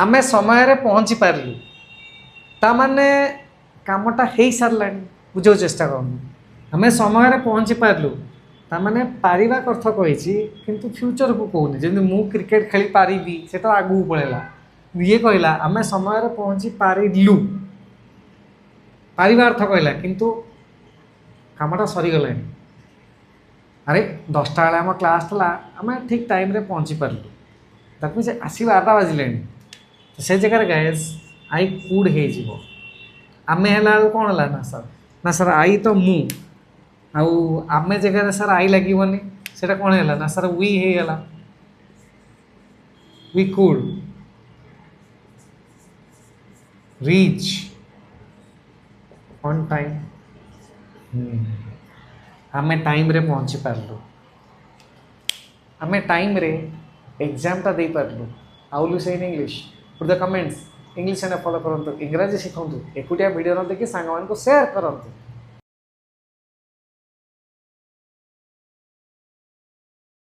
आमे समय रे पहुँची पारलु तामाने कामटा हो सारा बुझे चेष्टा कर आमे समय रे पहुँची पारलु तामाने पारिबा अर्थ कही किंतु फ्यूचर को कहूनी जमी मु क्रिकेट खेली पारिबी सेटा आगू पळेला ये कहला आमे समय रे पहुँची पारिलु पारिबा अर्थ कहला किंतु कामटा सरीगला अरे 10टा बेले आम क्लास था आम ठीक टाइम रे पहुँची पार्लु ताकू से आसी 12टा बाजिले से जगह गैस आई कुड हो आम है कौन है ना सर आई तो मु आम जगह सर आई लगभग से कौन है ना सर वी होगला we could reach on time आमे टाइम रे पहुँची पार्लु आमे टाइम रे एग्जाम टा दे पार्लु how will you say in English put the comments English channel follow करंतु इंग्रजी शिखंतु एकुटिया वीडियो न देखि सांग मान को शेयर करंतु।